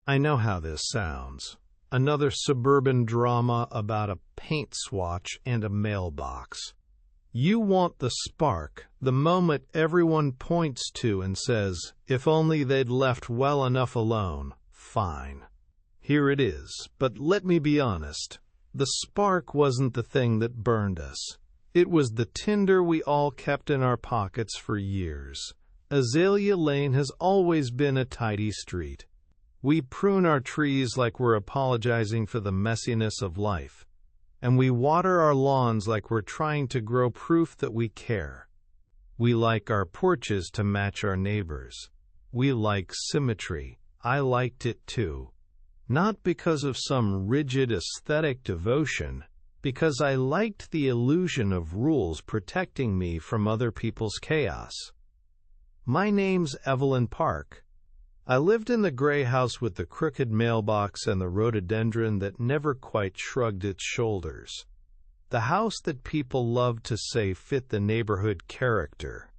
I know how this sounds. Another suburban drama about a paint swatch and a mailbox. You want the spark, the moment everyone points to and says, if only they'd left well enough alone. Fine. Here it is, but let me be honest. The spark wasn't the thing that burned us. It was the tinder we all kept in our pockets for years. Azalea Lane has always been a tidy street. We prune our trees like we're apologizing for the messiness of life. And we water our lawns like we're trying to grow proof that we care. We like our porches to match our neighbors. We like symmetry. I liked it too. Not because of some rigid aesthetic devotion, because I liked the illusion of rules protecting me from other people's chaos. My name's Evelyn Park. I lived in the gray house with the crooked mailbox and the rhododendron that never quite shrugged its shoulders. The house that people loved to say fit the neighborhood character.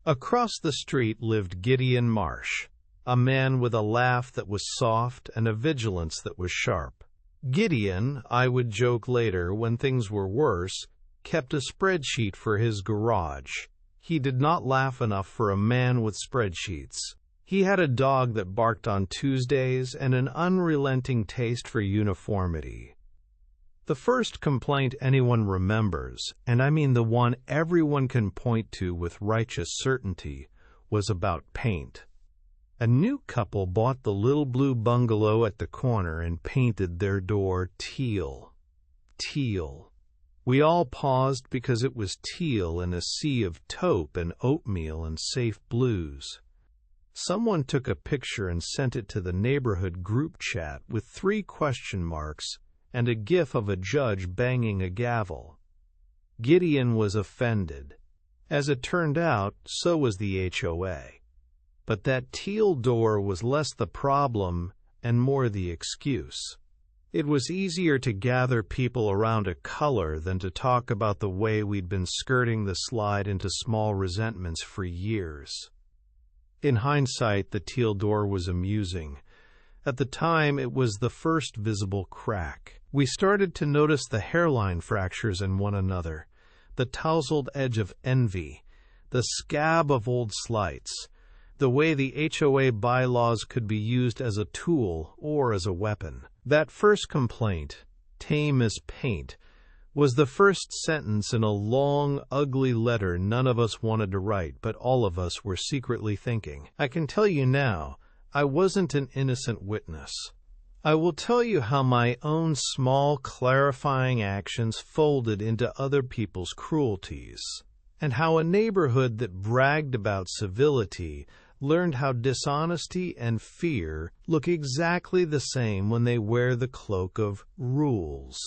Across the street lived Gideon Marsh, a man with a laugh that was soft and a vigilance that was sharp. Gideon, I would joke later when things were worse, kept a spreadsheet for his garage. He did not laugh enough for a man with spreadsheets. He had a dog that barked on Tuesdays and an unrelenting taste for uniformity. The first complaint anyone remembers, and I mean the one everyone can point to with righteous certainty, was about paint. A new couple bought the little blue bungalow at the corner and painted their door teal. Teal. We all paused because it was teal in a sea of taupe and oatmeal and safe blues. Someone took a picture and sent it to the neighborhood group chat with 3 question marks and a gif of a judge banging a gavel. Gideon was offended. As it turned out, so was the HOA. But that teal door was less the problem and more the excuse. It was easier to gather people around a color than to talk about the way we'd been skirting the slide into small resentments for years. In hindsight, the teal door was amusing. At the time, it was the first visible crack. We started to notice the hairline fractures in one another, the tousled edge of envy, the scab of old slights, the way the HOA bylaws could be used as a tool or as a weapon. That first complaint, tame as paint, was the first sentence in a long, ugly letter none of us wanted to write, but all of us were secretly thinking. I can tell you now, I wasn't an innocent witness. I will tell you how my own small, clarifying actions folded into other people's cruelties, and how a neighborhood that bragged about civility learned how dishonesty and fear look exactly the same when they wear the cloak of rules.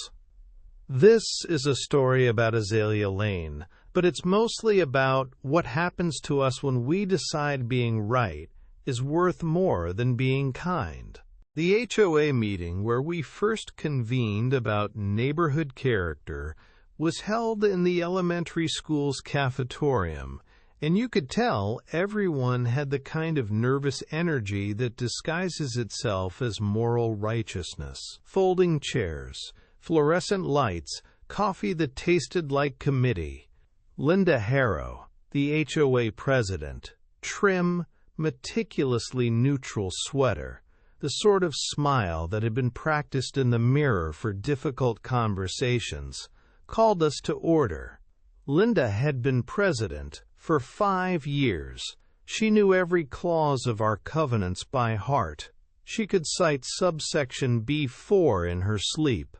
This is a story about Azalea Lane, but it's mostly about what happens to us when we decide being right is worth more than being kind. The HOA meeting where we first convened about neighborhood character was held in the elementary school's cafetorium, and you could tell everyone had the kind of nervous energy that disguises itself as moral righteousness. Folding chairs, fluorescent lights, coffee that tasted like committee. Linda Harrow, the HOA president, trim, meticulously neutral sweater, the sort of smile that had been practiced in the mirror for difficult conversations, called us to order. Linda had been president for 5 years. She knew every clause of our covenants by heart. She could cite subsection B4 in her sleep.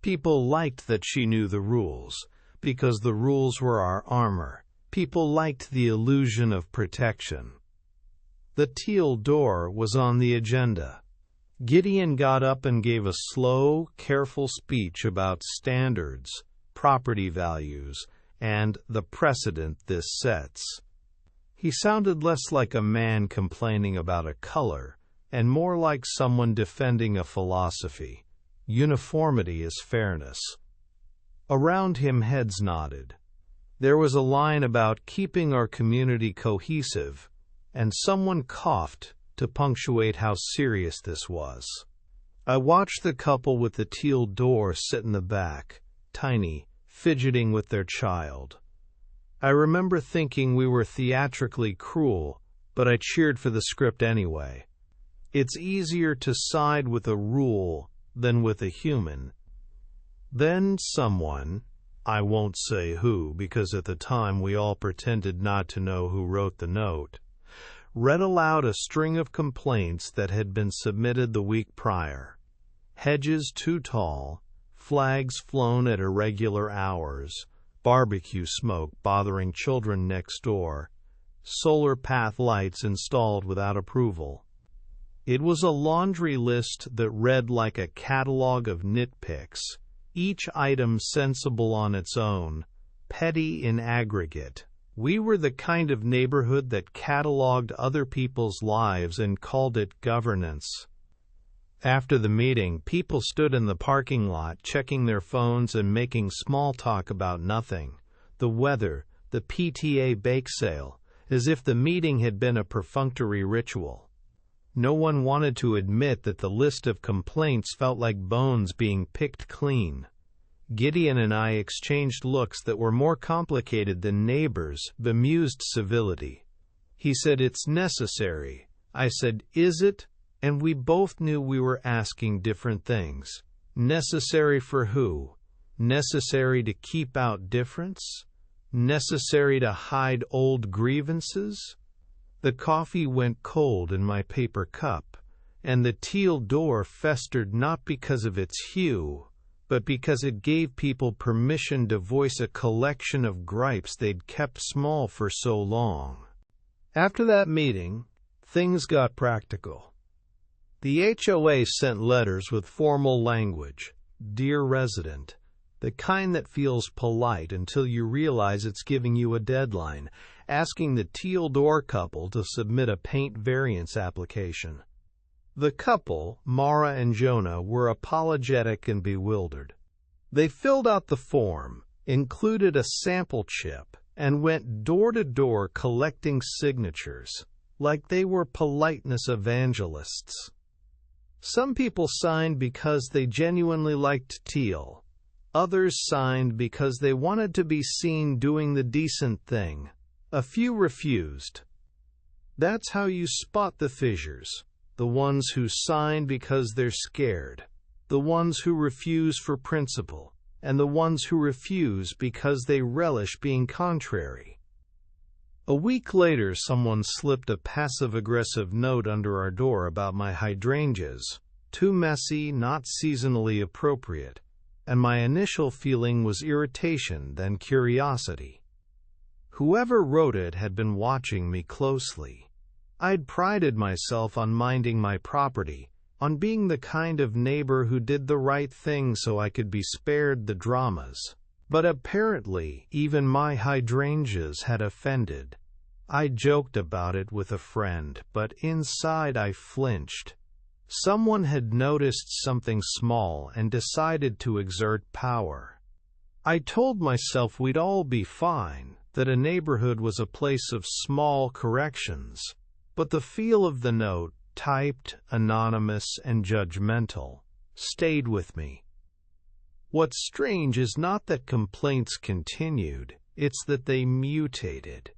People liked that she knew the rules, because the rules were our armor. People liked the illusion of protection. The teal door was on the agenda. Gideon got up and gave a slow, careful speech about standards, property values, and the precedent this sets. He sounded less like a man complaining about a color, and more like someone defending a philosophy. Uniformity is fairness. Around him heads nodded. There was a line about keeping our community cohesive, and someone coughed to punctuate how serious this was. I watched the couple with the teal door sit in the back, tiny, fidgeting with their child. I remember thinking we were theatrically cruel, but I cheered for the script anyway. It's easier to side with a rule than with a human. Then someone, I won't say who because at the time we all pretended not to know who wrote the note, read aloud a string of complaints that had been submitted the week prior. Hedges too tall, flags flown at irregular hours, barbecue smoke bothering children next door, solar path lights installed without approval. It was a laundry list that read like a catalog of nitpicks, each item sensible on its own, petty in aggregate. We were the kind of neighborhood that cataloged other people's lives and called it governance. After the meeting, people stood in the parking lot checking their phones and making small talk about nothing, the weather, the PTA bake sale, as if the meeting had been a perfunctory ritual. No one wanted to admit that the list of complaints felt like bones being picked clean. Gideon and I exchanged looks that were more complicated than neighbors' bemused civility. He said, "It's necessary." I said, "Is it?" And we both knew we were asking different things. Necessary for who? Necessary to keep out difference? Necessary to hide old grievances? The coffee went cold in my paper cup, and the teal door festered not because of its hue, but because it gave people permission to voice a collection of gripes they'd kept small for so long. After that meeting, things got practical. The HOA sent letters with formal language, "Dear resident," the kind that feels polite until you realize it's giving you a deadline, asking the teal door couple to submit a paint variance application. The couple, Mara and Jonah, were apologetic and bewildered. They filled out the form, included a sample chip, and went door to door collecting signatures, like they were politeness evangelists. Some people signed because they genuinely liked teal. Others signed because they wanted to be seen doing the decent thing. A few refused. That's how you spot the fissures. The ones who sign because they're scared, the ones who refuse for principle, and the ones who refuse because they relish being contrary. A week later, someone slipped a passive-aggressive note under our door about my hydrangeas, too messy, not seasonally appropriate, and my initial feeling was irritation, then curiosity. Whoever wrote it had been watching me closely. I'd prided myself on minding my property, on being the kind of neighbor who did the right thing so I could be spared the dramas. But apparently, even my hydrangeas had offended. I joked about it with a friend, but inside I flinched. Someone had noticed something small and decided to exert power. I told myself we'd all be fine, that a neighborhood was a place of small corrections. But the feel of the note, typed, anonymous, and judgmental, stayed with me. What's strange is not that complaints continued, it's that they mutated.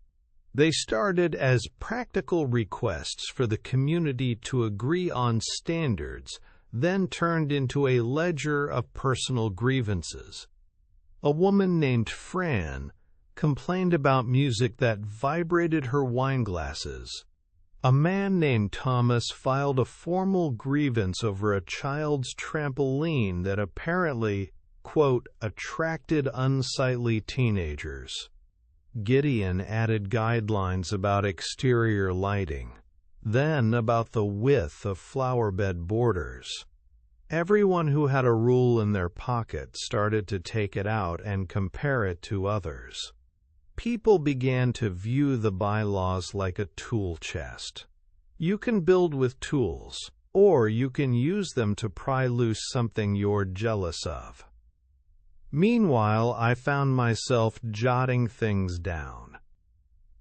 They started as practical requests for the community to agree on standards, then turned into a ledger of personal grievances. A woman named Fran complained about music that vibrated her wine glasses. A man named Thomas filed a formal grievance over a child's trampoline that apparently, quote, attracted unsightly teenagers. Gideon added guidelines about exterior lighting, then about the width of flowerbed borders. Everyone who had a rule in their pocket started to take it out and compare it to others. People began to view the bylaws like a tool chest. You can build with tools, or you can use them to pry loose something you're jealous of. Meanwhile, I found myself jotting things down.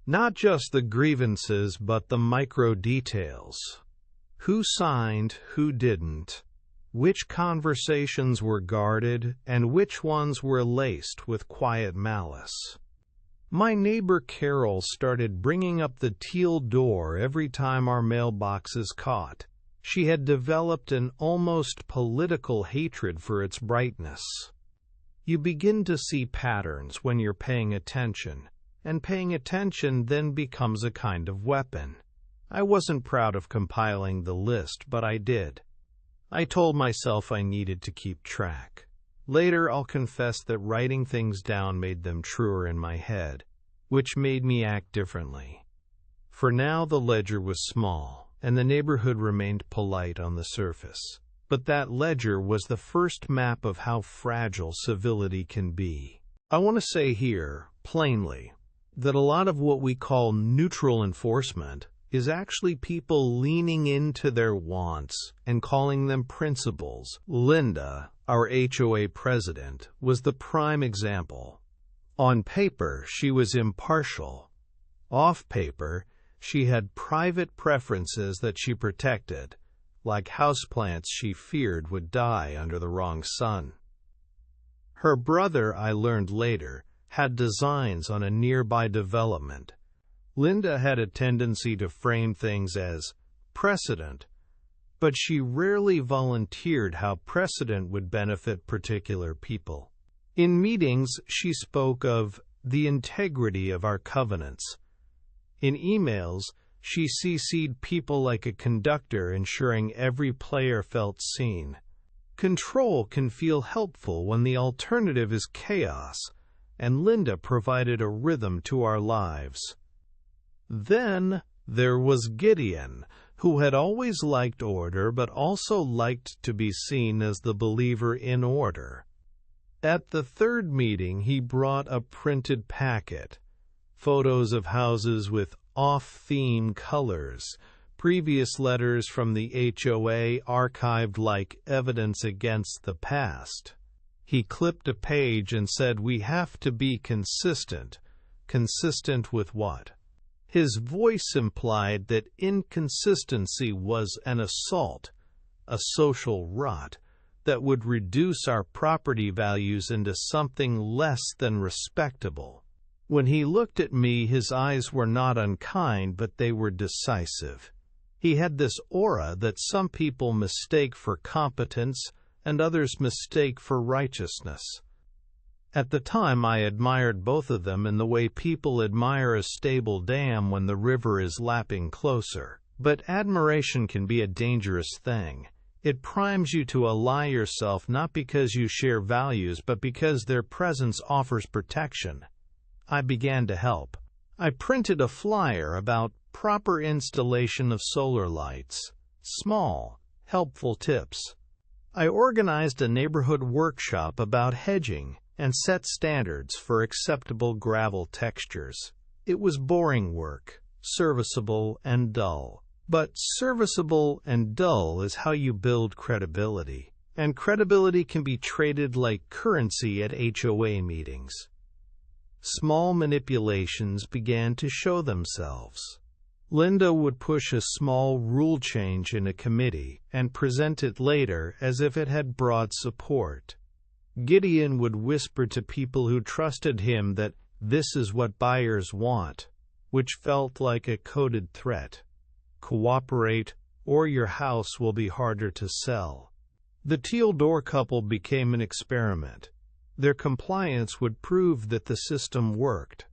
Not just the grievances, but the micro details. Who signed, who didn't, which conversations were guarded, and which ones were laced with quiet malice. My neighbor Carol started bringing up the teal door every time our mailboxes caught. She had developed an almost political hatred for its brightness. You begin to see patterns when you're paying attention, and paying attention then becomes a kind of weapon. I wasn't proud of compiling the list, but I did. I told myself I needed to keep track. Later, I'll confess that writing things down made them truer in my head, which made me act differently. For now, the ledger was small, and the neighborhood remained polite on the surface. But that ledger was the first map of how fragile civility can be. I want to say here, plainly, that a lot of what we call neutral enforcement is actually people leaning into their wants and calling them principles. Linda, our HOA president, was the prime example. On paper, she was impartial. Off paper, she had private preferences that she protected, like houseplants she feared would die under the wrong sun. Her brother, I learned later, had designs on a nearby development. Linda had a tendency to frame things as precedent, but she rarely volunteered how precedent would benefit particular people. In meetings, she spoke of the integrity of our covenants. In emails, she CC'd people like a conductor, ensuring every player felt seen. Control can feel helpful when the alternative is chaos, and Linda provided a rhythm to our lives. Then there was Gideon, who had always liked order but also liked to be seen as the believer in order. At the third meeting, he brought a printed packet, photos of houses with off-theme colors, previous letters from the HOA archived like evidence against the past. He clipped a page and said, "We have to be consistent." Consistent with what? His voice implied that inconsistency was an assault, a social rot, that would reduce our property values into something less than respectable. When he looked at me, his eyes were not unkind, but they were decisive. He had this aura that some people mistake for competence and others mistake for righteousness. At the time, I admired both of them in the way people admire a stable dam when the river is lapping closer. But admiration can be a dangerous thing. It primes you to ally yourself not because you share values, but because their presence offers protection. I began to help. I printed a flyer about proper installation of solar lights. Small, helpful tips. I organized a neighborhood workshop about hedging and set standards for acceptable gravel textures. It was boring work, serviceable and dull. But serviceable and dull is how you build credibility, and credibility can be traded like currency at HOA meetings. Small manipulations began to show themselves. Linda would push a small rule change in a committee and present it later as if it had broad support. Gideon would whisper to people who trusted him that this is what buyers want, which felt like a coded threat. Cooperate, or your house will be harder to sell. The teal door couple became an experiment. Their compliance would prove that the system worked.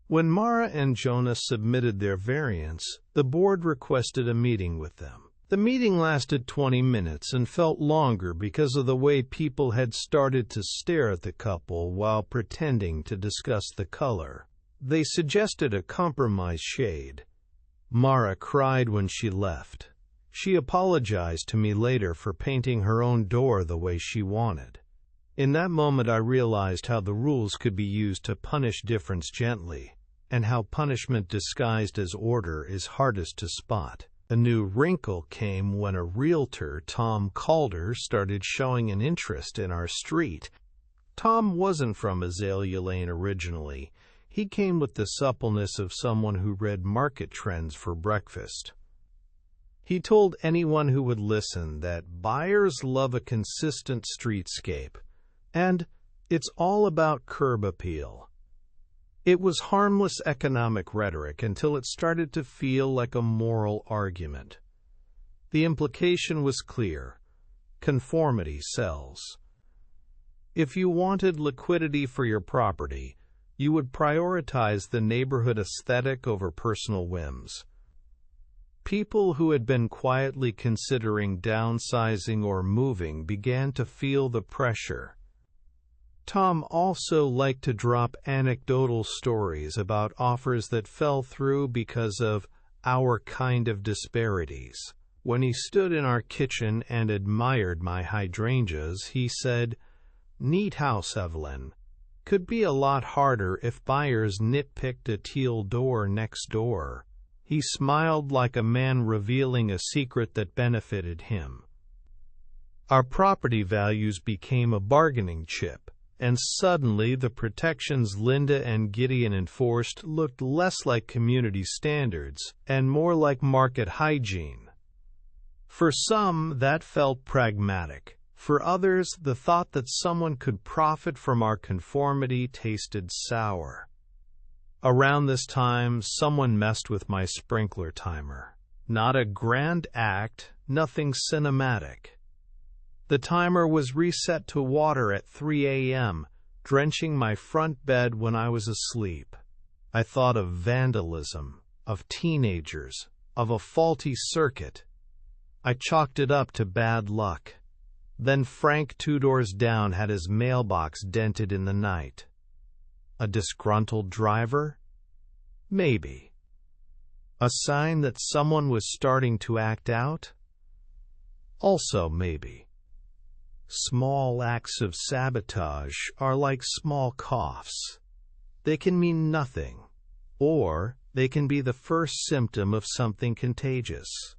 When Mara and Jonah submitted their variants, the board requested a meeting with them. The meeting lasted 20 minutes and felt longer because of the way people had started to stare at the couple while pretending to discuss the color. They suggested a compromise shade. Mara cried when she left. She apologized to me later for painting her own door the way she wanted. In that moment, I realized how the rules could be used to punish difference gently, and how punishment disguised as order is hardest to spot. A new wrinkle came when a realtor, Tom Calder, started showing an interest in our street. Tom wasn't from Azalea Lane originally. He came with the suppleness of someone who read market trends for breakfast. He told anyone who would listen that buyers love a consistent streetscape, and it's all about curb appeal. It was harmless economic rhetoric until it started to feel like a moral argument. The implication was clear: conformity sells. If you wanted liquidity for your property, you would prioritize the neighborhood aesthetic over personal whims. People who had been quietly considering downsizing or moving began to feel the pressure. Tom also liked to drop anecdotal stories about offers that fell through because of our kind of disparities. When he stood in our kitchen and admired my hydrangeas, he said, "Neat house, Evelyn. Could be a lot harder if buyers nitpicked a teal door next door." He smiled like a man revealing a secret that benefited him. Our property values became a bargaining chip, and suddenly the protections Linda and Gideon enforced looked less like community standards and more like market hygiene. For some, that felt pragmatic. For others, the thought that someone could profit from our conformity tasted sour. Around this time, someone messed with my sprinkler timer. Not a grand act, nothing cinematic. The timer was reset to water at 3 a.m., drenching my front bed when I was asleep. I thought of vandalism, of teenagers, of a faulty circuit. I chalked it up to bad luck. Then Frank, 2 doors down, had his mailbox dented in the night. A disgruntled driver? Maybe. A sign that someone was starting to act out? Also maybe. Small acts of sabotage are like small coughs. They can mean nothing, or they can be the first symptom of something contagious.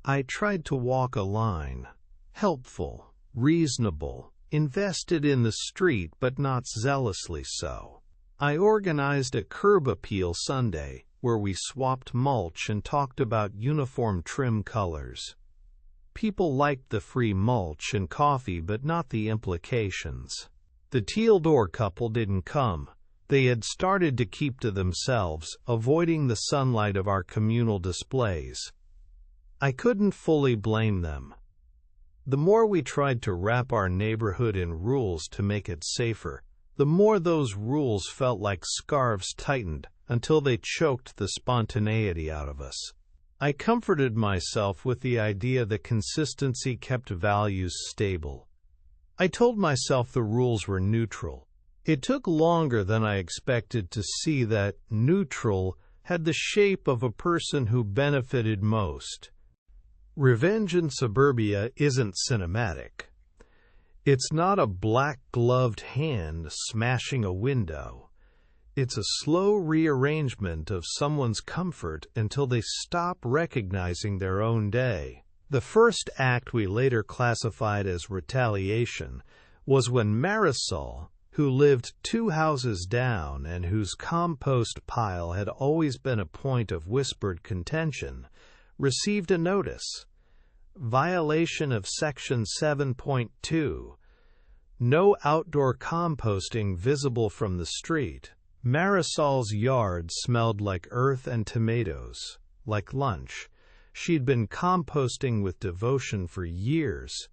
I tried to walk a line, helpful, reasonable, invested in the street but not zealously so. I organized a curb appeal Sunday where we swapped mulch and talked about uniform trim colors. People liked the free mulch and coffee but not the implications. The teal door couple didn't come. They had started to keep to themselves, avoiding the sunlight of our communal displays. I couldn't fully blame them. The more we tried to wrap our neighborhood in rules to make it safer, the more those rules felt like scarves tightened until they choked the spontaneity out of us. I comforted myself with the idea that consistency kept values stable. I told myself the rules were neutral. It took longer than I expected to see that neutral had the shape of a person who benefited most. Revenge in suburbia isn't cinematic. It's not a black-gloved hand smashing a window. It's a slow rearrangement of someone's comfort until they stop recognizing their own day. The first act we later classified as retaliation was when Marisol, who lived 2 houses down and whose compost pile had always been a point of whispered contention, received a notice. Violation of Section 7.2. No outdoor composting visible from the street. Marisol's yard smelled like earth and tomatoes, like lunch. She'd been composting with devotion for years.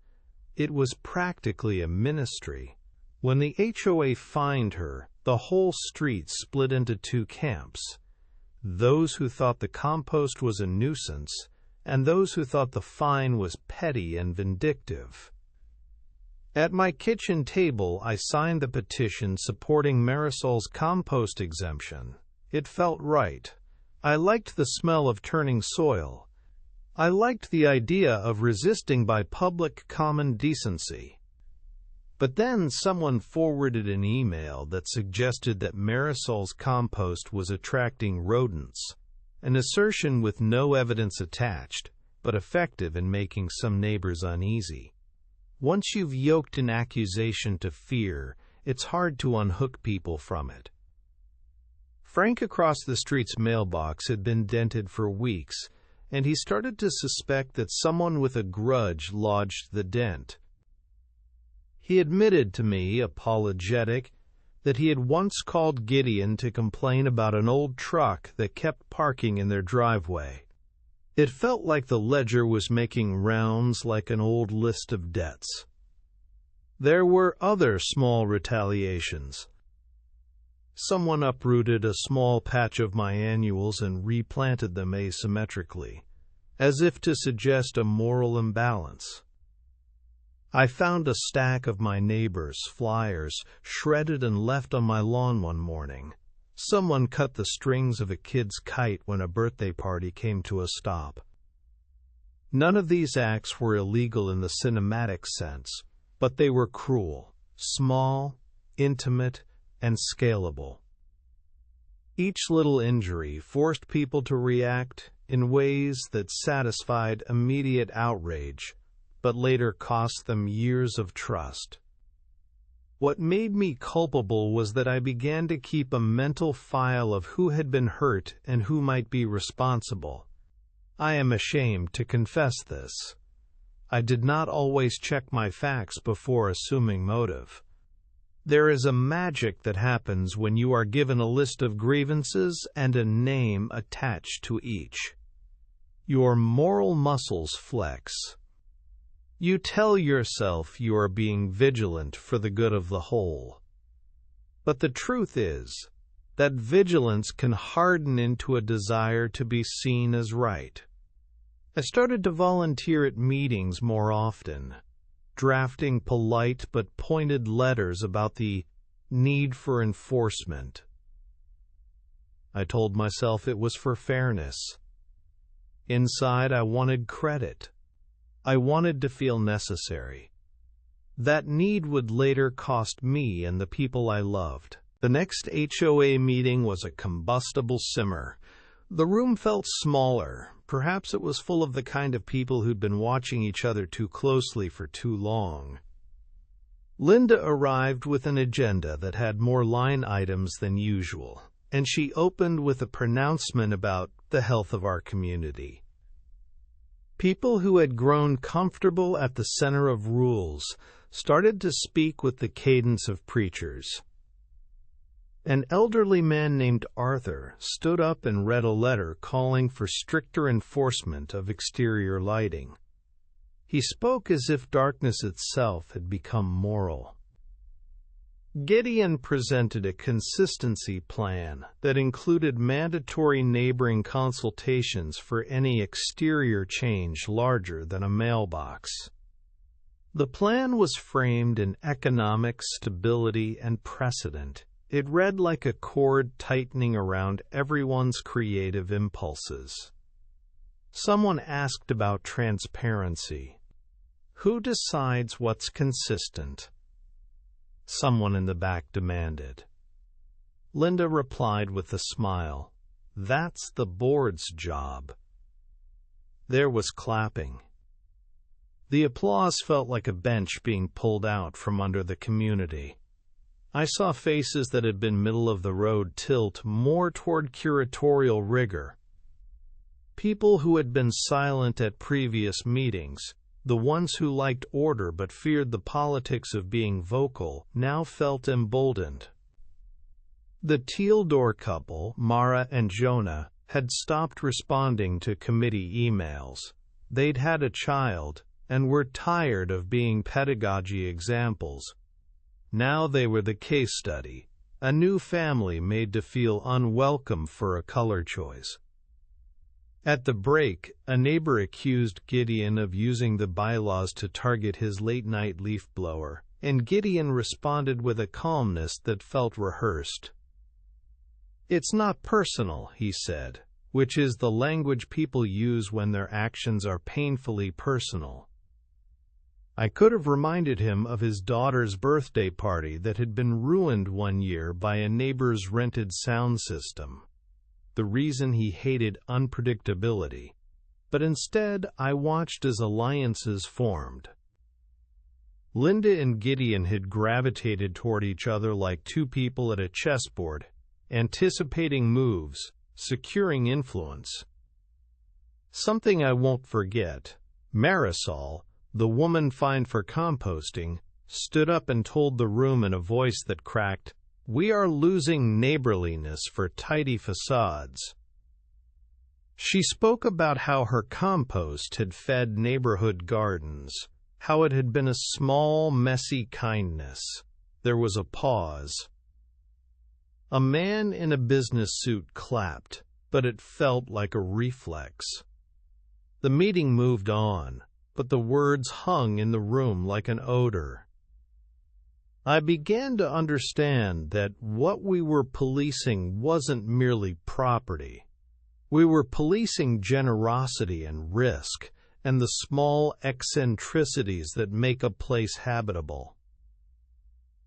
It was practically a ministry. When the HOA fined her, the whole street split into 2 camps. Those who thought the compost was a nuisance, and those who thought the fine was petty and vindictive. At my kitchen table, I signed the petition supporting Marisol's compost exemption. It felt right. I liked the smell of turning soil. I liked the idea of resisting by public common decency. But then someone forwarded an email that suggested that Marisol's compost was attracting rodents. An assertion with no evidence attached, but effective in making some neighbors uneasy. Once you've yoked an accusation to fear, it's hard to unhook people from it. Frank across the street's mailbox had been dented for weeks, and he started to suspect that someone with a grudge lodged the dent. He admitted to me, apologetic, that he had once called Gideon to complain about an old truck that kept parking in their driveway. It felt like the ledger was making rounds like an old list of debts. There were other small retaliations. Someone uprooted a small patch of my annuals and replanted them asymmetrically, as if to suggest a moral imbalance. I found a stack of my neighbor's flyers shredded and left on my lawn one morning. Someone cut the strings of a kid's kite when a birthday party came to a stop. None of these acts were illegal in the cinematic sense, but they were cruel, small, intimate, and scalable. Each little injury forced people to react in ways that satisfied immediate outrage, but later cost them years of trust. What made me culpable was that I began to keep a mental file of who had been hurt and who might be responsible. I am ashamed to confess this. I did not always check my facts before assuming motive. There is a magic that happens when you are given a list of grievances and a name attached to each. Your moral muscles flex. You tell yourself you are being vigilant for the good of the whole. But the truth is that vigilance can harden into a desire to be seen as right. I started to volunteer at meetings more often, drafting polite but pointed letters about the need for enforcement. I told myself it was for fairness. Inside, I wanted credit. I wanted to feel necessary. That need would later cost me and the people I loved. The next HOA meeting was a combustible simmer. The room felt smaller. Perhaps it was full of the kind of people who'd been watching each other too closely for too long. Linda arrived with an agenda that had more line items than usual, and she opened with a pronouncement about the health of our community. People who had grown comfortable at the center of rules started to speak with the cadence of preachers. An elderly man named Arthur stood up and read a letter calling for stricter enforcement of exterior lighting. He spoke as if darkness itself had become moral. Gideon presented a consistency plan that included mandatory neighboring consultations for any exterior change larger than a mailbox. The plan was framed in economic stability and precedent. It read like a cord tightening around everyone's creative impulses. Someone asked about transparency. Who decides what's consistent? Someone in the back demanded. Linda replied with a smile, "That's the board's job." There was clapping. The applause felt like a bench being pulled out from under the community. I saw faces that had been middle-of-the-road tilt more toward curatorial rigor. People who had been silent at previous meetings, the ones who liked order but feared the politics of being vocal, now felt emboldened. The teal door couple, Mara and Jonah, had stopped responding to committee emails. They'd had a child and were tired of being pedagogy examples. Now they were the case study, a new family made to feel unwelcome for a color choice. At the break, a neighbor accused Gideon of using the bylaws to target his late-night leaf blower, and Gideon responded with a calmness that felt rehearsed. "It's not personal," he said, which is the language people use when their actions are painfully personal. I could have reminded him of his daughter's birthday party that had been ruined one year by a neighbor's rented sound system. The reason he hated unpredictability, but instead I watched as alliances formed. Linda and Gideon had gravitated toward each other like two people at a chessboard, anticipating moves, securing influence. Something I won't forget. Marisol, the woman fined for composting, stood up and told the room in a voice that cracked, "We are losing neighborliness for tidy facades." She spoke about how her compost had fed neighborhood gardens, how it had been a small, messy kindness. There was a pause. A man in a business suit clapped, but it felt like a reflex. The meeting moved on, but the words hung in the room like an odor. I began to understand that what we were policing wasn't merely property. We were policing generosity and risk, and the small eccentricities that make a place habitable.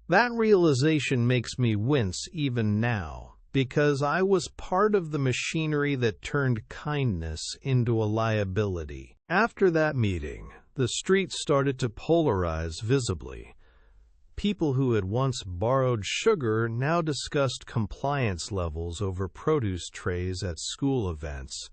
That realization makes me wince even now, because I was part of the machinery that turned kindness into a liability. After that meeting, the street started to polarize visibly. People who had once borrowed sugar now discussed compliance levels over produce trays at school events.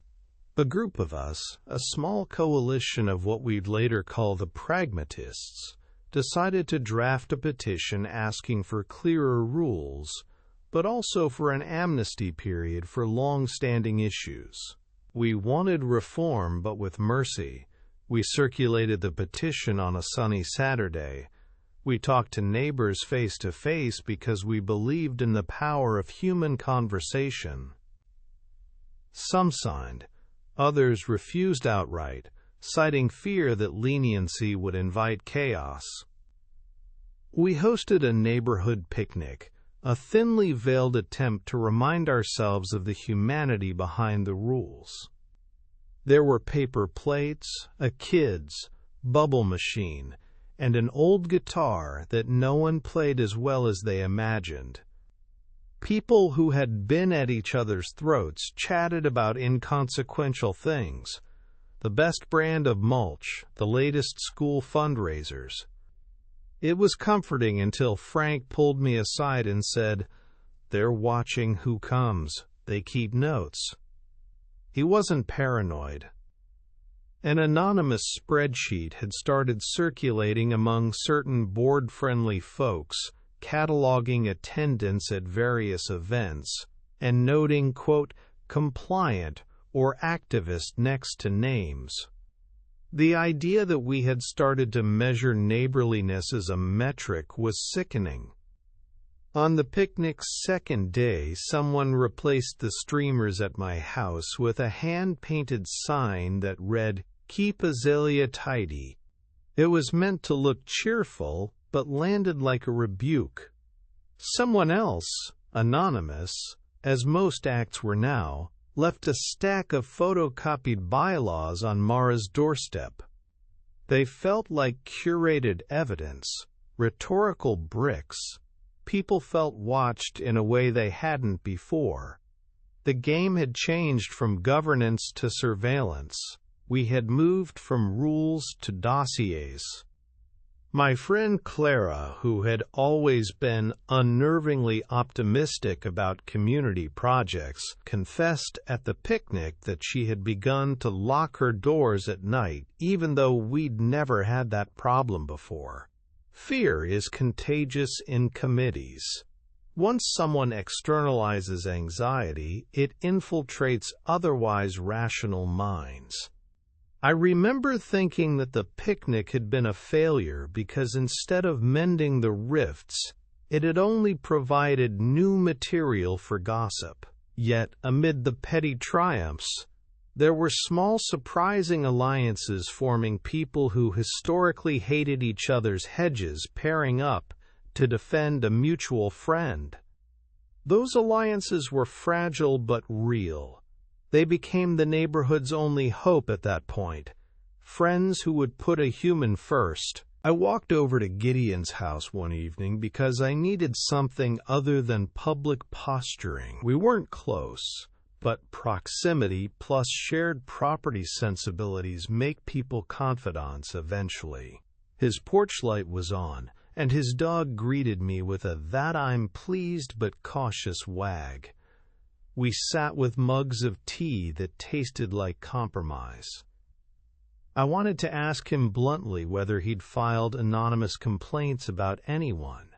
A group of us, a small coalition of what we'd later call the pragmatists, decided to draft a petition asking for clearer rules, but also for an amnesty period for long-standing issues. We wanted reform, but with mercy. We circulated the petition on a sunny Saturday. We talked to neighbors face to face because we believed in the power of human conversation. Some signed. Others refused outright, citing fear that leniency would invite chaos. We hosted a neighborhood picnic, a thinly veiled attempt to remind ourselves of the humanity behind the rules. There were paper plates, a kid's bubble machine, and an old guitar that no one played as well as they imagined. People who had been at each other's throats chatted about inconsequential things, the best brand of mulch, the latest school fundraisers. It was comforting until Frank pulled me aside and said, "They're watching who comes. They keep notes." He wasn't paranoid. An anonymous spreadsheet had started circulating among certain board-friendly folks, cataloging attendance at various events, and noting, quote, "compliant" or "activist" next to names. The idea that we had started to measure neighborliness as a metric was sickening. On the picnic's second day, someone replaced the streamers at my house with a hand-painted sign that read, "Keep Azalea Tidy." It was meant to look cheerful, but landed like a rebuke. Someone else, anonymous, as most acts were now, left a stack of photocopied bylaws on Mara's doorstep. They felt like curated evidence, rhetorical bricks. People felt watched in a way they hadn't before. The game had changed from governance to surveillance. We had moved from rules to dossiers. My friend Clara, who had always been unnervingly optimistic about community projects, confessed at the picnic that she had begun to lock her doors at night, even though we'd never had that problem before. Fear is contagious in committees. Once someone externalizes anxiety, it infiltrates otherwise rational minds. I remember thinking that the picnic had been a failure because instead of mending the rifts, it had only provided new material for gossip. Yet, amid the petty triumphs, there were small surprising alliances forming, people who historically hated each other's hedges pairing up to defend a mutual friend. Those alliances were fragile but real. They became the neighborhood's only hope at that point, friends who would put a human first. I walked over to Gideon's house one evening because I needed something other than public posturing. We weren't close, but proximity plus shared property sensibilities make people confidants eventually. His porch light was on, and his dog greeted me with a "that I'm pleased but cautious" wag. We sat with mugs of tea that tasted like compromise. I wanted to ask him bluntly whether he'd filed anonymous complaints about anyone.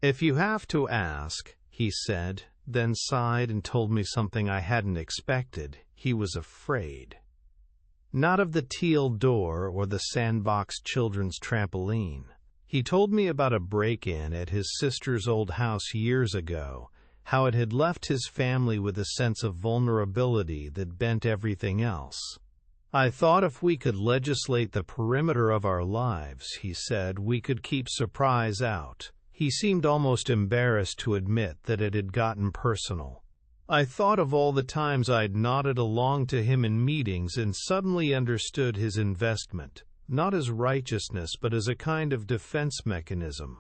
"If you have to ask," he said, then sighed and told me something I hadn't expected. He was afraid. Not of the teal door or the sandbox children's trampoline. He told me about a break-in at his sister's old house years ago, how it had left his family with a sense of vulnerability that bent everything else. "I thought if we could legislate the perimeter of our lives," he said, "we could keep surprise out." He seemed almost embarrassed to admit that it had gotten personal. I thought of all the times I'd nodded along to him in meetings and suddenly understood his investment, not as righteousness but as a kind of defense mechanism.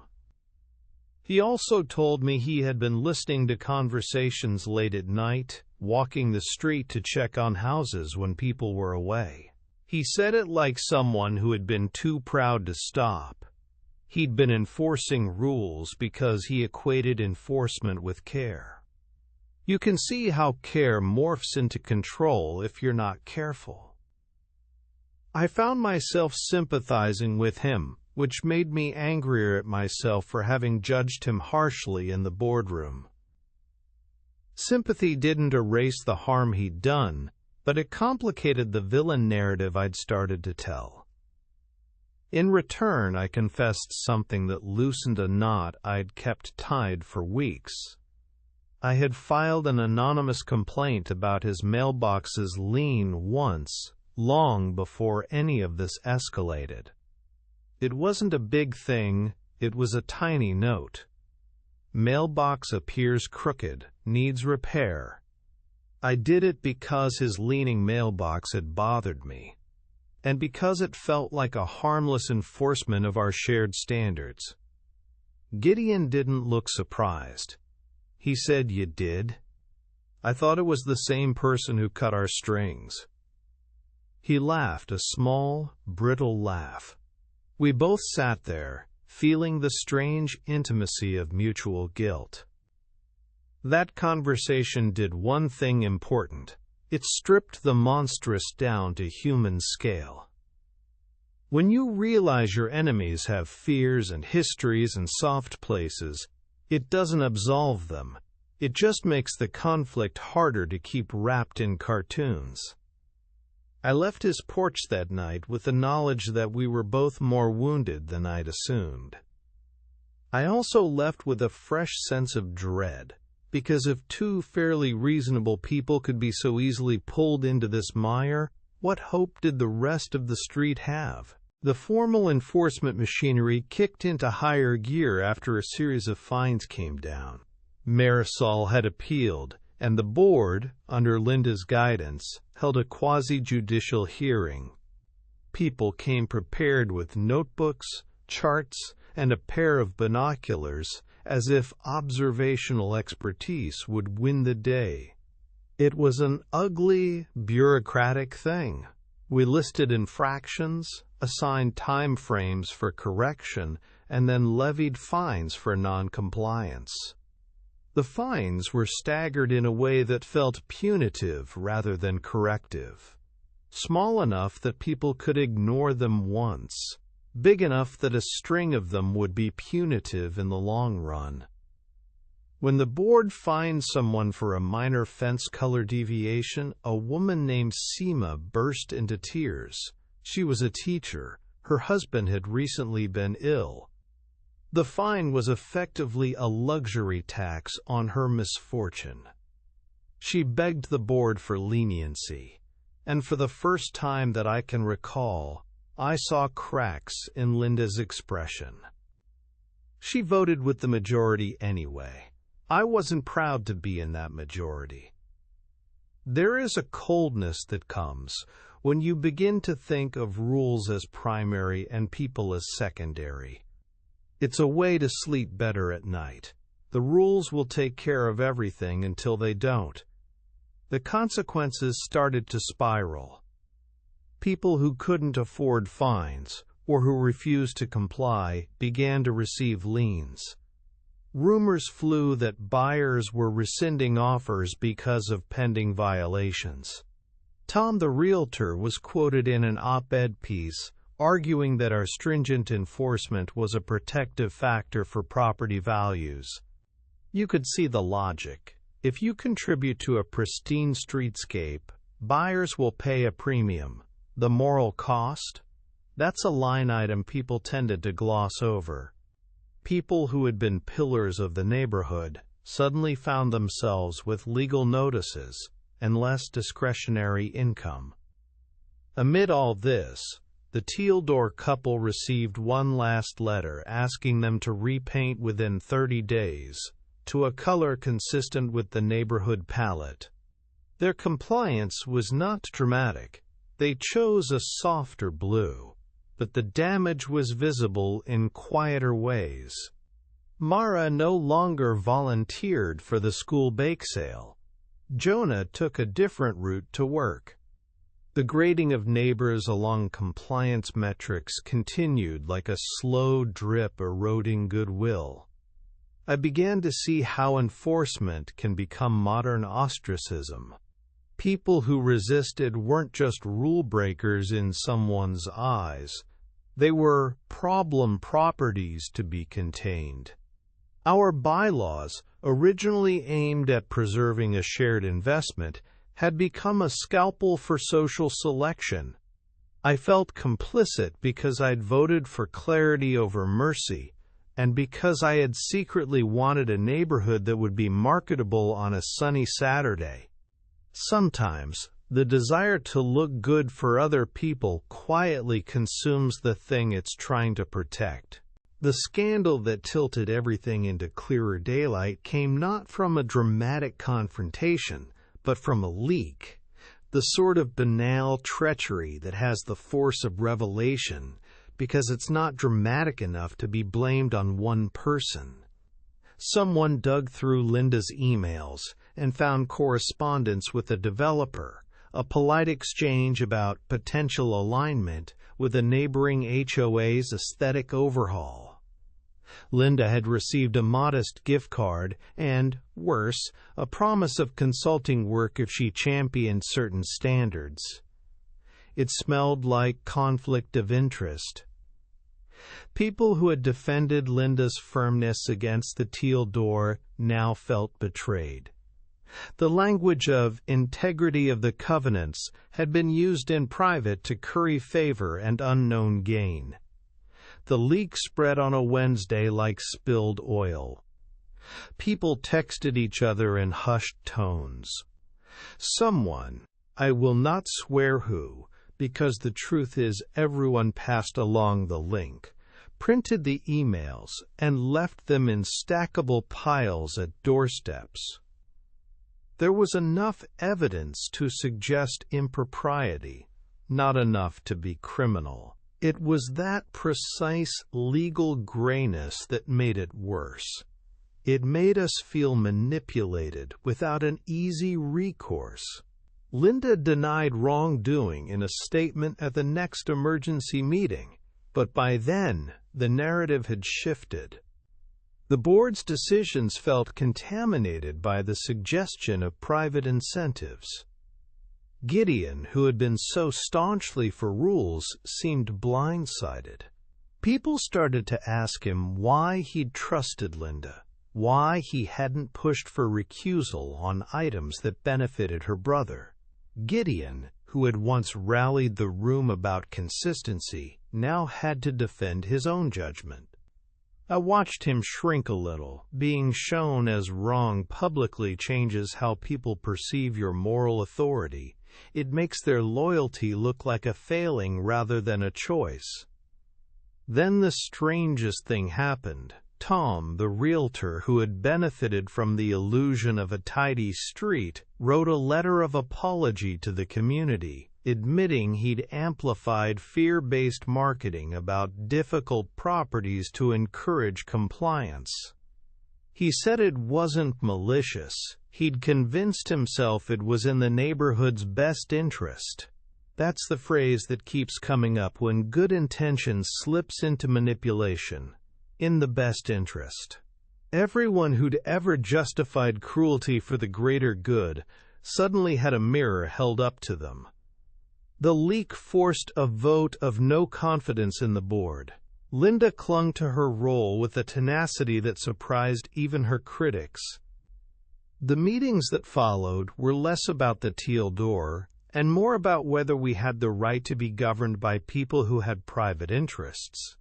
He also told me he had been listening to conversations late at night, walking the street to check on houses when people were away. He said it like someone who had been too proud to stop. He'd been enforcing rules because he equated enforcement with care. You can see how care morphs into control if you're not careful. I found myself sympathizing with him, which made me angrier at myself for having judged him harshly in the boardroom. Sympathy didn't erase the harm he'd done, but it complicated the villain narrative I'd started to tell. In return, I confessed something that loosened a knot I'd kept tied for weeks. I had filed an anonymous complaint about his mailbox's lien once, long before any of this escalated. It wasn't a big thing, it was a tiny note. "Mailbox appears crooked, needs repair." I did it because his leaning mailbox had bothered me, and because it felt like a harmless enforcement of our shared standards. Gideon didn't look surprised. He said, "You did? I thought it was the same person who cut our strings." He laughed, a small, brittle laugh. We both sat there, feeling the strange intimacy of mutual guilt. That conversation did one thing important. It stripped the monstrous down to human scale. When you realize your enemies have fears and histories and soft places, it doesn't absolve them. It just makes the conflict harder to keep wrapped in cartoons. I left his porch that night with the knowledge that we were both more wounded than I'd assumed. I also left with a fresh sense of dread. Because if two fairly reasonable people could be so easily pulled into this mire, what hope did the rest of the street have? The formal enforcement machinery kicked into higher gear after a series of fines came down. Marisol had appealed, and the board, under Linda's guidance, held a quasi-judicial hearing. People came prepared with notebooks, charts, and a pair of binoculars, as if observational expertise would win the day. It was an ugly, bureaucratic thing. We listed infractions, assigned time frames for correction, and then levied fines for non-compliance. The fines were staggered in a way that felt punitive rather than corrective. Small enough that people could ignore them once. Big enough that a string of them would be punitive in the long run. When the board fined someone for a minor fence color deviation, a woman named Seema burst into tears. She was a teacher. Her husband had recently been ill. The fine was effectively a luxury tax on her misfortune. She begged the board for leniency, and for the first time that I can recall, I saw cracks in Linda's expression. She voted with the majority anyway. I wasn't proud to be in that majority. There is a coldness that comes when you begin to think of rules as primary and people as secondary. It's a way to sleep better at night. The rules will take care of everything until they don't. The consequences started to spiral. People who couldn't afford fines, or who refused to comply, began to receive liens. Rumors flew that buyers were rescinding offers because of pending violations. Tom the realtor was quoted in an op-ed piece, arguing that our stringent enforcement was a protective factor for property values. You could see the logic. If you contribute to a pristine streetscape, buyers will pay a premium. The moral cost? That's a line item people tended to gloss over. People who had been pillars of the neighborhood suddenly found themselves with legal notices and less discretionary income. Amid all this, the Teal Door couple received one last letter asking them to repaint within 30 days to a color consistent with the neighborhood palette. Their compliance was not dramatic. They chose a softer blue, but the damage was visible in quieter ways. Mara no longer volunteered for the school bake sale. Jonah took a different route to work. The grading of neighbors along compliance metrics continued like a slow drip eroding goodwill. I began to see how enforcement can become modern ostracism. People who resisted weren't just rule breakers in someone's eyes. They were problem properties to be contained. Our bylaws, originally aimed at preserving a shared investment, had become a scalpel for social selection. I felt complicit because I'd voted for clarity over mercy, and because I had secretly wanted a neighborhood that would be marketable on a sunny Saturday. Sometimes, the desire to look good for other people quietly consumes the thing it's trying to protect. The scandal that tilted everything into clearer daylight came not from a dramatic confrontation, but from a leak, the sort of banal treachery that has the force of revelation because it's not dramatic enough to be blamed on one person. Someone dug through Linda's emails and found correspondence with a developer, a polite exchange about potential alignment with a neighboring HOA's aesthetic overhaul. Linda had received a modest gift card and, worse, a promise of consulting work if she championed certain standards. It smelled like conflict of interest. People who had defended Linda's firmness against the Teal Door now felt betrayed. The language of integrity of the covenants had been used in private to curry favor and unknown gain. The leak spread on a Wednesday like spilled oil. People texted each other in hushed tones. Someone, I will not swear who, because the truth is everyone passed along the link, printed the emails and left them in stackable piles at doorsteps. There was enough evidence to suggest impropriety, not enough to be criminal. It was that precise legal grayness that made it worse. It made us feel manipulated without an easy recourse. Linda denied wrongdoing in a statement at the next emergency meeting, but by then, the narrative had shifted. The board's decisions felt contaminated by the suggestion of private incentives. Gideon, who had been so staunchly for rules, seemed blindsided. People started to ask him why he'd trusted Linda, why he hadn't pushed for recusal on items that benefited her brother. Gideon, who had once rallied the room about consistency, now had to defend his own judgment. I watched him shrink a little. Being shown as wrong publicly changes how people perceive your moral authority. It makes their loyalty look like a failing rather than a choice. Then the strangest thing happened. Tom, the realtor who had benefited from the illusion of a tidy street, wrote a letter of apology to the community, admitting he'd amplified fear-based marketing about difficult properties to encourage compliance. He said it wasn't malicious. He'd convinced himself it was in the neighborhood's best interest. That's the phrase that keeps coming up when good intention slips into manipulation. In the best interest. Everyone who'd ever justified cruelty for the greater good suddenly had a mirror held up to them. The leak forced a vote of no confidence in the board. Linda clung to her role with a tenacity that surprised even her critics. The meetings that followed were less about the teal door and more about whether we had the right to be governed by people who had private interests.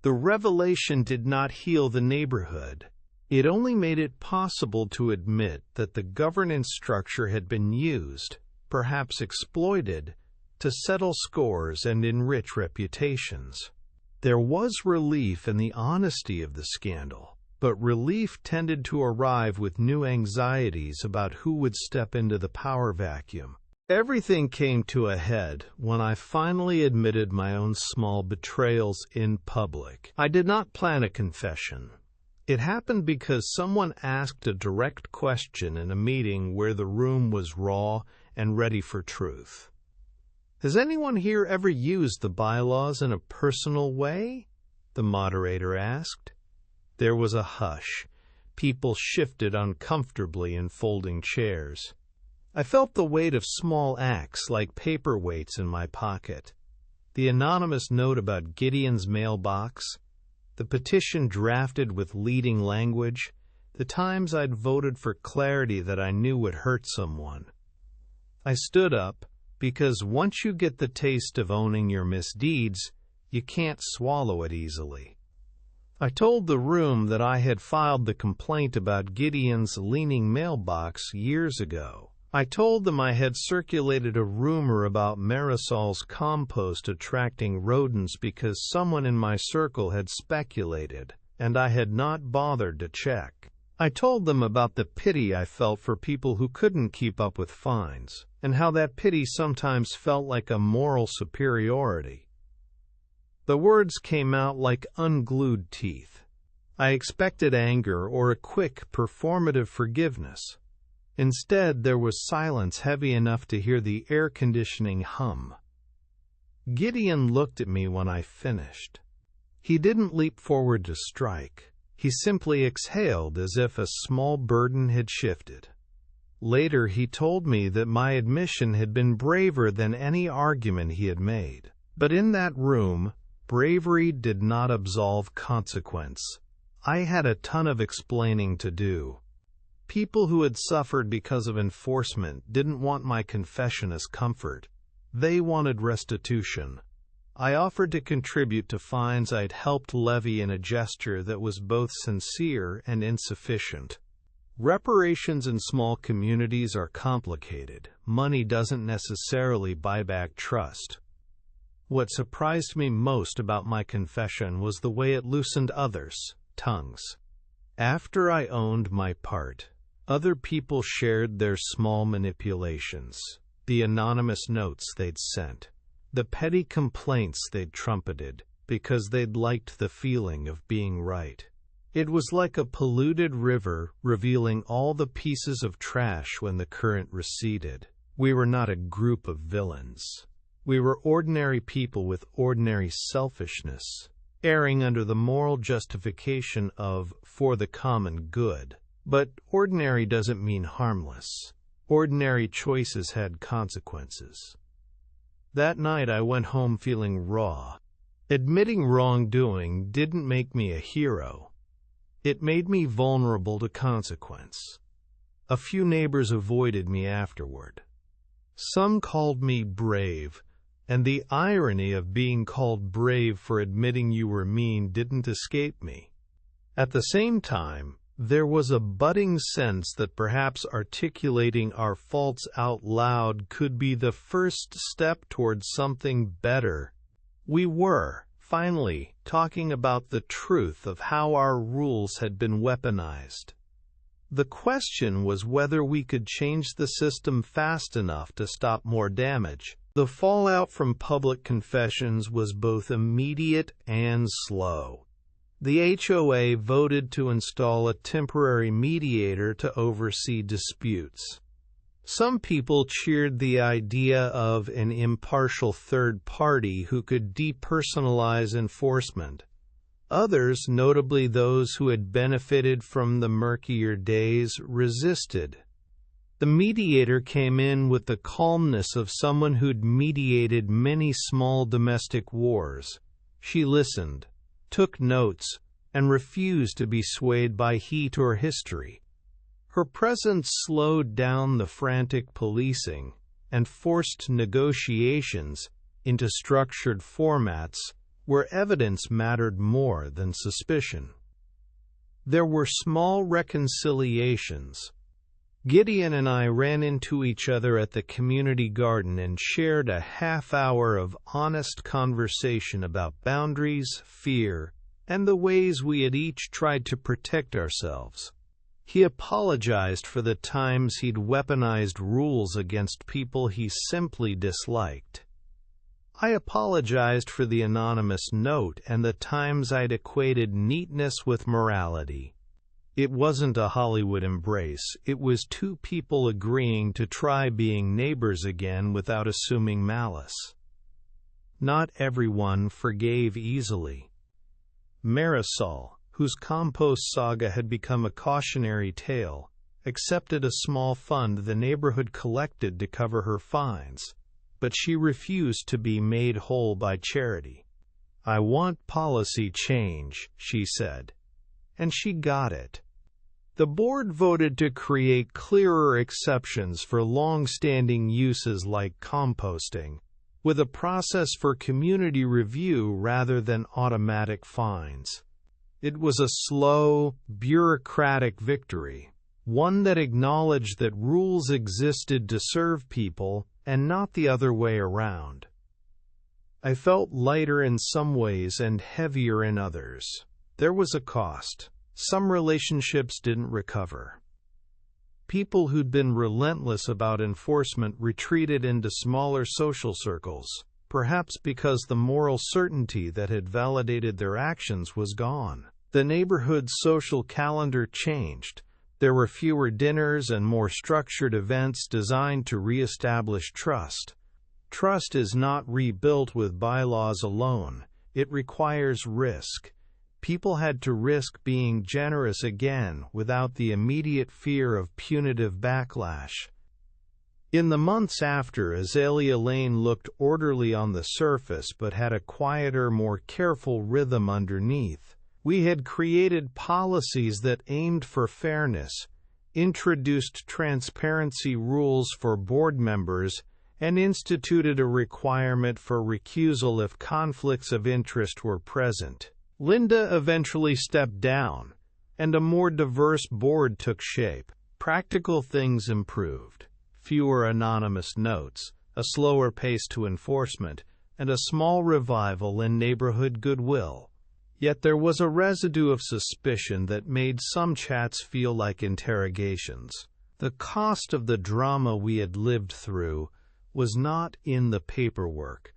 The revelation did not heal the neighborhood. It only made it possible to admit that the governance structure had been used, perhaps exploited, to settle scores and enrich reputations. There was relief in the honesty of the scandal, but relief tended to arrive with new anxieties about who would step into the power vacuum. Everything came to a head when I finally admitted my own small betrayals in public. I did not plan a confession. It happened because someone asked a direct question in a meeting where the room was raw and ready for truth. "Has anyone here ever used the bylaws in a personal way?" the moderator asked. There was a hush. People shifted uncomfortably in folding chairs. I felt the weight of small acts like paperweights in my pocket. The anonymous note about Gideon's mailbox, the petition drafted with leading language, the times I'd voted for clarity that I knew would hurt someone. I stood up, because once you get the taste of owning your misdeeds, you can't swallow it easily. I told the room that I had filed the complaint about Gideon's leaning mailbox years ago. I told them I had circulated a rumor about Marisol's compost attracting rodents because someone in my circle had speculated, and I had not bothered to check. I told them about the pity I felt for people who couldn't keep up with fines, and how that pity sometimes felt like a moral superiority. The words came out like unglued teeth. I expected anger or a quick, performative forgiveness. Instead, there was silence heavy enough to hear the air conditioning hum. Gideon looked at me when I finished. He didn't leap forward to strike. He simply exhaled as if a small burden had shifted. Later, he told me that my admission had been braver than any argument he had made. But in that room, bravery did not absolve consequence. I had a ton of explaining to do. People who had suffered because of enforcement didn't want my confession as comfort. They wanted restitution. I offered to contribute to fines I'd helped levy in a gesture that was both sincere and insufficient. Reparations in small communities are complicated. Money doesn't necessarily buy back trust. What surprised me most about my confession was the way it loosened others' tongues. After I owned my part, other people shared their small manipulations, the anonymous notes they'd sent, the petty complaints they'd trumpeted because they'd liked the feeling of being right. It was like a polluted river revealing all the pieces of trash when the current receded. We were not a group of villains. We were ordinary people with ordinary selfishness, erring under the moral justification of "for the common good." But ordinary doesn't mean harmless. Ordinary choices had consequences. That night I went home feeling raw. Admitting wrongdoing didn't make me a hero. It made me vulnerable to consequence. A few neighbors avoided me afterward. Some called me brave, and the irony of being called brave for admitting you were mean didn't escape me. At the same time, there was a budding sense that perhaps articulating our faults out loud could be the first step towards something better. We were, finally, talking about the truth of how our rules had been weaponized. The question was whether we could change the system fast enough to stop more damage. The fallout from public confessions was both immediate and slow. The HOA voted to install a temporary mediator to oversee disputes. Some people cheered the idea of an impartial third party who could depersonalize enforcement. Others, notably those who had benefited from the murkier days, resisted. The mediator came in with the calmness of someone who'd mediated many small domestic wars. She listened, took notes, and refused to be swayed by heat or history. Her presence slowed down the frantic policing and forced negotiations into structured formats where evidence mattered more than suspicion. There were small reconciliations. Gideon and I ran into each other at the community garden and shared a half-hour of honest conversation about boundaries, fear, and the ways we had each tried to protect ourselves. He apologized for the times he'd weaponized rules against people he simply disliked. I apologized for the anonymous note and the times I'd equated neatness with morality. It wasn't a Hollywood embrace, it was two people agreeing to try being neighbors again without assuming malice. Not everyone forgave easily. Marisol, whose compost saga had become a cautionary tale, accepted a small fund the neighborhood collected to cover her fines, but she refused to be made whole by charity. "I want policy change," she said. And she got it. The board voted to create clearer exceptions for long-standing uses like composting, with a process for community review rather than automatic fines. It was a slow, bureaucratic victory, one that acknowledged that rules existed to serve people and not the other way around. I felt lighter in some ways and heavier in others. There was a cost. Some relationships didn't recover. People who'd been relentless about enforcement retreated into smaller social circles, perhaps because the moral certainty that had validated their actions was gone. The neighborhood's social calendar changed. There were fewer dinners and more structured events designed to reestablish trust. Trust is not rebuilt with bylaws alone. It requires risk. People had to risk being generous again without the immediate fear of punitive backlash. In the months after, Azalea Lane looked orderly on the surface but had a quieter, more careful rhythm underneath. We had created policies that aimed for fairness, introduced transparency rules for board members, and instituted a requirement for recusal if conflicts of interest were present. Linda eventually stepped down, and a more diverse board took shape. Practical things improved. Fewer anonymous notes, a slower pace to enforcement, and a small revival in neighborhood goodwill. Yet there was a residue of suspicion that made some chats feel like interrogations. The cost of the drama we had lived through was not in the paperwork.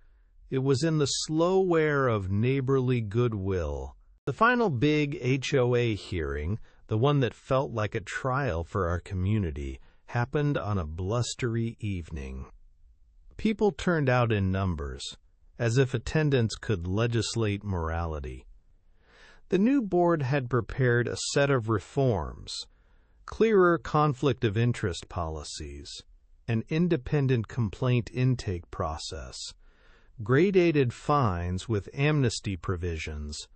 It was in the slow wear of neighborly goodwill. The final big HOA hearing, the one that felt like a trial for our community, happened on a blustery evening. People turned out in numbers, as if attendance could legislate morality. The new board had prepared a set of reforms, clearer conflict of interest policies, an independent complaint intake process, gradated fines with amnesty provisions,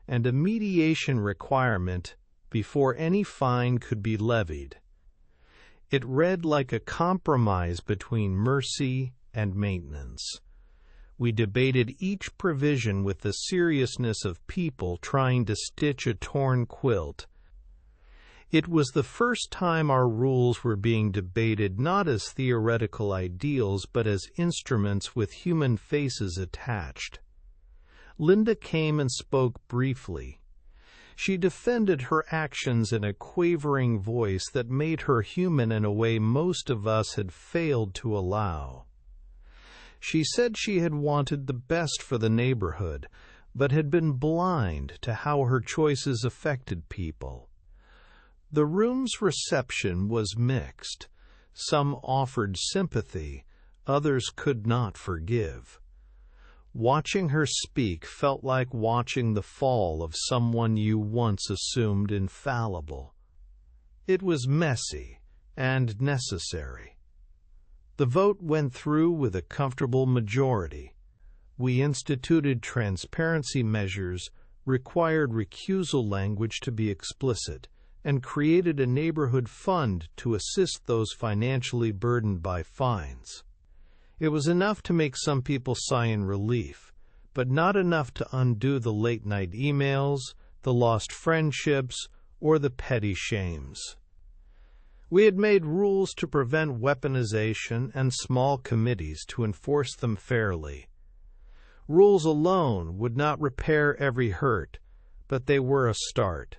and a mediation requirement before any fine could be levied. It read like a compromise between mercy and maintenance. We debated each provision with the seriousness of people trying to stitch a torn quilt. It was the first time our rules were being debated not as theoretical ideals but as instruments with human faces attached. Linda came and spoke briefly. She defended her actions in a quavering voice that made her human in a way most of us had failed to allow. She said she had wanted the best for the neighborhood, but had been blind to how her choices affected people. The room's reception was mixed. Some offered sympathy, others could not forgive. Watching her speak felt like watching the fall of someone you once assumed infallible. It was messy and necessary. The vote went through with a comfortable majority. We instituted transparency measures, required recusal language to be explicit, and created a neighborhood fund to assist those financially burdened by fines. It was enough to make some people sigh in relief, but not enough to undo the late-night emails, the lost friendships, or the petty shames. We had made rules to prevent weaponization and small committees to enforce them fairly. Rules alone would not repair every hurt, but they were a start.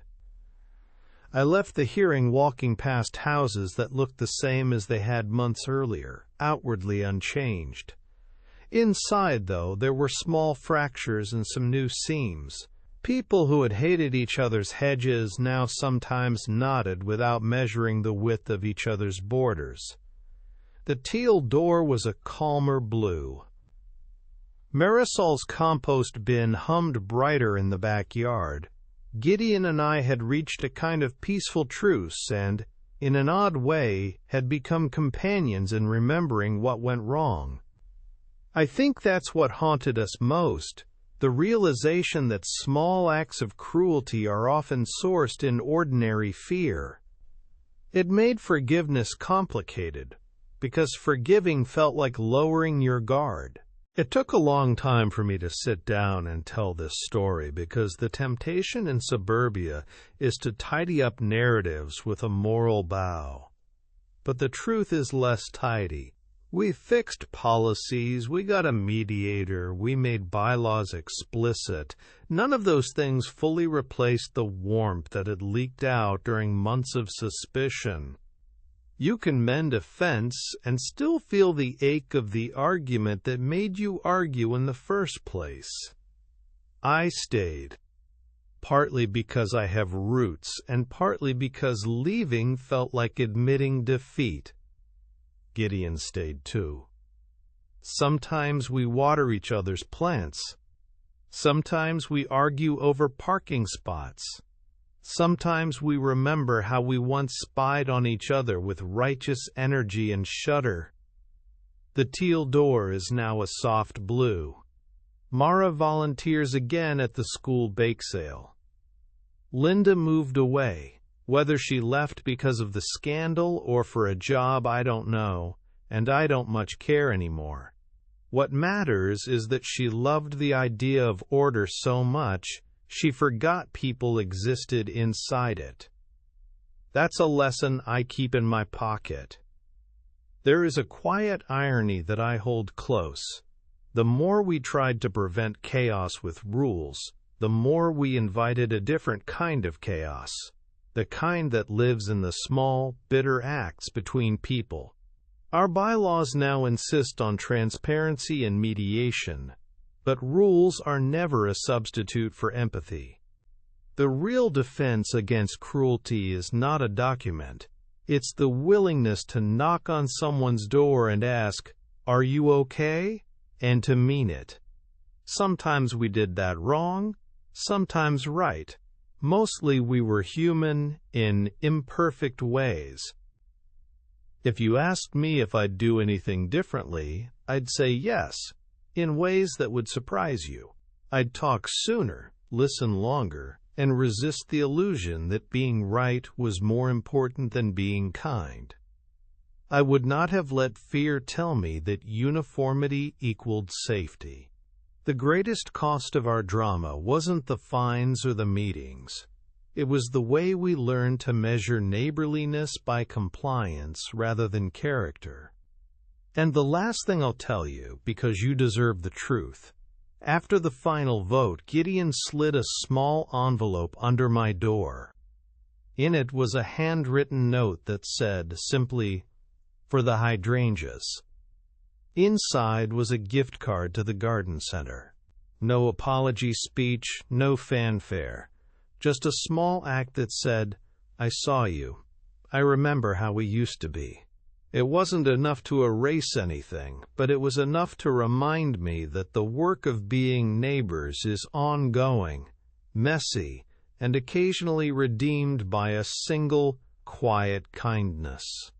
I left the hearing walking past houses that looked the same as they had months earlier, outwardly unchanged. Inside, though, there were small fractures and some new seams. People who had hated each other's hedges now sometimes nodded without measuring the width of each other's borders. The teal door was a calmer blue. Marisol's compost bin hummed brighter in the backyard. Gideon and I had reached a kind of peaceful truce and, in an odd way, had become companions in remembering what went wrong. I think that's what haunted us most, the realization that small acts of cruelty are often sourced in ordinary fear. It made forgiveness complicated, because forgiving felt like lowering your guard. It took a long time for me to sit down and tell this story because the temptation in suburbia is to tidy up narratives with a moral bow. But the truth is less tidy. We fixed policies, we got a mediator, we made bylaws explicit. None of those things fully replaced the warmth that had leaked out during months of suspicion. You can mend a fence and still feel the ache of the argument that made you argue in the first place. I stayed, partly because I have roots and partly because leaving felt like admitting defeat. Gideon stayed too. Sometimes we water each other's plants. Sometimes we argue over parking spots. Sometimes we remember how we once spied on each other with righteous energy and shudder. The teal door is now a soft blue. Mara volunteers again at the school bake sale. Linda moved away. Whether she left because of the scandal or for a job, I don't know, and I don't much care anymore. What matters is that she loved the idea of order so much, she forgot people existed inside it. That's a lesson I keep in my pocket. There is a quiet irony that I hold close. The more we tried to prevent chaos with rules, the more we invited a different kind of chaos, the kind that lives in the small, bitter acts between people. Our bylaws now insist on transparency and mediation, but rules are never a substitute for empathy. The real defense against cruelty is not a document. It's the willingness to knock on someone's door and ask, "Are you okay?" and to mean it. Sometimes we did that wrong, sometimes right. Mostly we were human in imperfect ways. If you asked me if I'd do anything differently, I'd say yes, in ways that would surprise you. I'd talk sooner, listen longer, and resist the illusion that being right was more important than being kind. I would not have let fear tell me that uniformity equaled safety. The greatest cost of our drama wasn't the fines or the meetings. It was the way we learned to measure neighborliness by compliance rather than character. And the last thing I'll tell you, because you deserve the truth. After the final vote, Gideon slid a small envelope under my door. In it was a handwritten note that said, simply, "For the hydrangeas." Inside was a gift card to the garden center. No apology speech, no fanfare. Just a small act that said, "I saw you. I remember how we used to be." It wasn't enough to erase anything, but it was enough to remind me that the work of being neighbors is ongoing, messy, and occasionally redeemed by a single, quiet kindness.